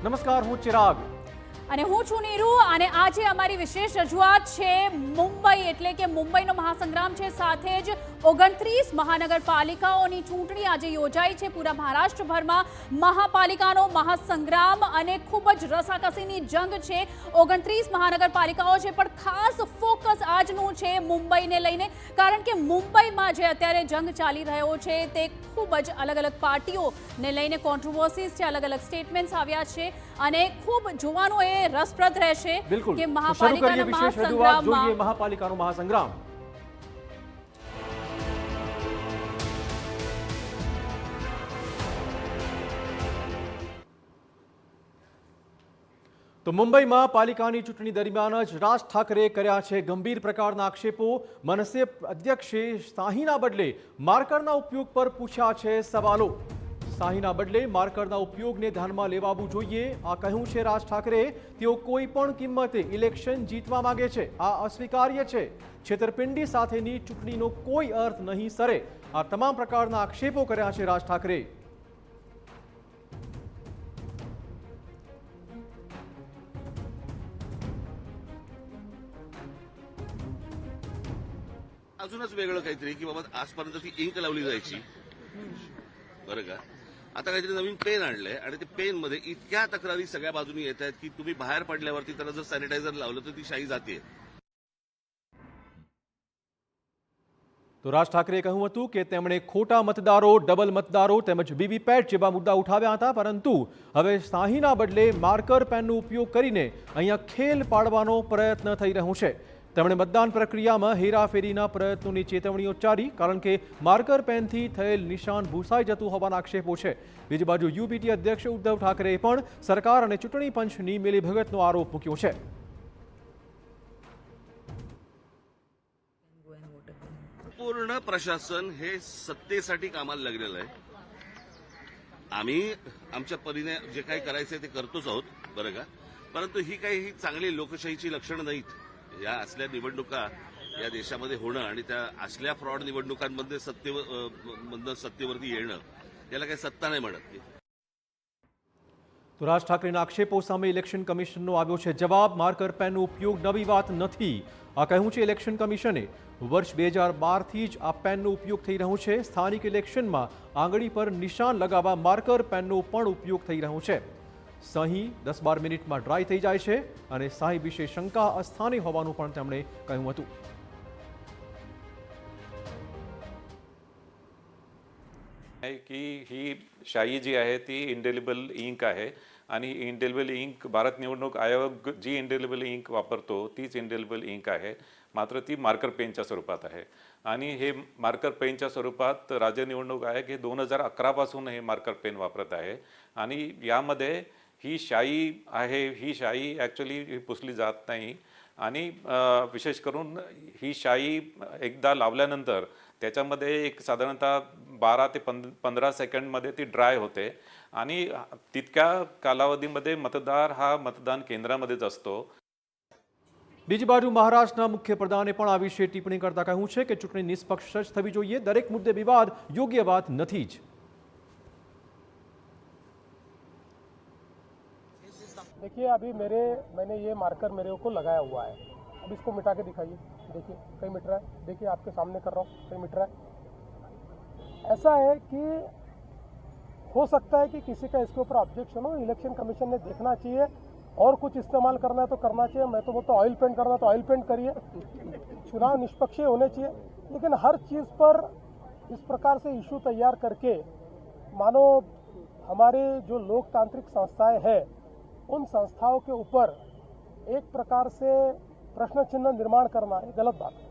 નમસ્કાર, હું ચિરાગ અને હું છું નીરુ અને આજે અમારી વિશેષ રજૂઆત છે મુંબઈ એટલે કે મુંબઈનો મહાસંગ્રામ છે, સાથે જ 29 મહાનગરપાલિકાઓની ચૂંટણી આજે યોજાઈ છે પૂરા મહારાષ્ટ્રભરમાં। મહાપાલિકાનો મહાસંગ્રામ અને ખૂબ જ રસાકસીની જંગ છે। 29 મહાનગરપાલિકાઓ છે પણ ખાસ ફોકસ આજનું છે મુંબઈને લઈને, કારણ કે મુંબઈમાં જે અત્યારે જંગ ચાલી રહ્યો છે તે ખૂબ જ અલગ અલગ પાર્ટીઓને લઈને કોન્ટ્રોવર્સીઝ છે, અલગ અલગ સ્ટેટમેન્ટ્સ આવ્યા છે અને ખૂબ જોવાનું એ રસપ્રદ રહેશે કે મહાપાલિકાનો મહાસંગ્રામ। તો મુંબઈમાં પાલિકાની ચૂંટણી દરમિયાન જ રાજ ઠાકરે કર્યા છે ગંભીર પ્રકારના આક્ષેપો। મનસે અધ્યક્ષે શાહીના બદલે માર્કરના ઉપયોગ પર પૂછ્યા છે સવાલો। શાહીના બદલે માર્કરના ઉપયોગને ધ્યાનમાં લેવાવું જોઈએ, આ કહ્યું છે રાજ ઠાકરે। તેઓ કોઈ પણ કિંમતે ઇલેક્શન જીતવા માંગે છે, આ અસ્વીકાર્ય છે। છેતરપિંડી સાથેની ચૂંટણીનો કોઈ અર્થ નહીં સરે, આ તમામ પ્રકારના આક્ષેપો કર્યા છે રાજ ઠાકરે। अजूनच वेगळं काहीतरी की बाबा आजपर्यंत ती इंक लावली जायची, बरं का? आता काहीतरी नवीन पेन आणलंय आणि ते पेन मध्ये इतक्या तक्रारी सगळ्या बाजूनी येत आहेत की तुम्ही बाहेर पडल्यावरती त्याला जर सॅनिटायझर लावलं तर ती शाई जाते। તો રાજ ઠાકરેએ કહ્યું હતું કે તેમણે ખોટા મતદારો, ડબલ મતદારો તેમજ વીવીપેટ જેવા મુદ્દા ઉઠાવ્યા હતા, પરંતુ હવે શાહીના બદલે માર્કર પેનનો ઉપયોગ કરીને અહીંયા ખેલ પાડવાનો પ્રયત્ન થઈ રહ્યો છે। તેમણે મતદાન પ્રક્રિયામાં હેરાફેરીના પ્રયત્નોની ચેતવણી ઉચ્ચારી, કારણ કે માર્કર પેનથી થયેલ નિશાન ભૂસાઈ જતું હોવાના આક્ષેપો છે। બીજી બાજુ યુપીટી અધ્યક્ષ ઉદ્ધવ ઠાકરેએ પણ સરકાર અને ચૂંટણી પંચની મિલીભગતનો આરોપ મૂક્યો છે। पूर्ण प्रशासन हे सत्तेसाठी कामाला लागलेलं आहे। आम्ही आमच्या परीने जे काही करायचंय ते करतोच आहोत, बरं का? परंतु ही काही चांगली लोकशाहीची लक्षणं नाहीत। या असल्या निवडणुका या देशामध्ये होणं आणि त्या असल्या फ्रॉड निवडणुकांमध्ये सत्तेवरती येणं, याला काही सत्ता नाही म्हणत। તો રાજ ઠાકરેના આક્ષેપો સામે ઇલેક્શન કમિશનનો આવ્યો છે જવાબ। માર્કર પેનનો ઉપયોગ નવી વાત નથી, આ કહ્યું છે ઇલેક્શન કમિશને। વર્ષ 2012થી જ આ પેનનો ઉપયોગ થઈ રહ્યો છે। સ્થાનિક ઇલેક્શનમાં આંગળી પર નિશાન લગાવવા માર્કર પેનનો પણ ઉપયોગ થઈ રહ્યો છે। સહી 10-12 મિનિટમાં ડ્રાય થઈ જાય છે અને સહી વિશે શંકા અસ્થાને હોવાનું પણ તેમણે કહ્યું હતું। की ही शाई जी आहे ती इंडेलिबल इंक आहे आणि इंडेलिबल इंक भारत निवडणूक आयोग जी इंडेलिबल इंक वापरतो तीच इंडेलिबल इंक आहे, मात्र ती मार्कर पेनच्या स्वरूपात आहे। आणि हे मार्कर पेनच्या स्वरूपात राज्य निवडणूक आयोग हे 2011 पासून हे मार्कर पेन वापरत आहे आणि यामध्ये ही शाई आहे, ही शाई ॲक्च्युली पुसली जात नाही आणि विशेष करून ही शाई एकदा लावल्यानंतर त्याच्यामध्ये एक साधारणतः 12 ते 15 सेकंडमध्ये ती ड्राय होते आणि तितक्या कालावधीमध्ये मतदार हा मतदान केंद्रामध्येच असतो। બીજી બાજુ મહારાષ્ટ્રના મુખ્યપ્રધાને પણ આ વિશે ટિપ્પણી કરતા કહ્યું છે કે ચૂંટણી નિષ્પક્ષ જ થવી જોઈએ, દરેક મુદ્દે વિવાદ યોગ્ય વાત નથી જ। देखिए अभी मैंने ये मार्कर मेरे को लगाया हुआ है, अब इसको मिटा के दिखाइए, देखिए कहीं मिट रहा है, देखिए आपके सामने कर रहा हूँ कहीं मिट रहा है। ऐसा है कि हो सकता है कि किसी का इसके ऊपर ऑब्जेक्शन हो, इलेक्शन कमीशन ने देखना चाहिए और कुछ इस्तेमाल करना है तो करना चाहिए। मैं तो बोलता ऑयल पेंट करना तो ऑयल पेंट करिए, चुनाव निष्पक्ष होने चाहिए। लेकिन हर चीज़ पर इस प्रकार से इशू तैयार करके मानो हमारे जो लोकतांत्रिक संस्थाएं हैं उन संस्थाओं के ऊपर एक प्रकार से प्रश्न चिन्ह निर्माण करना है, गलत बात है।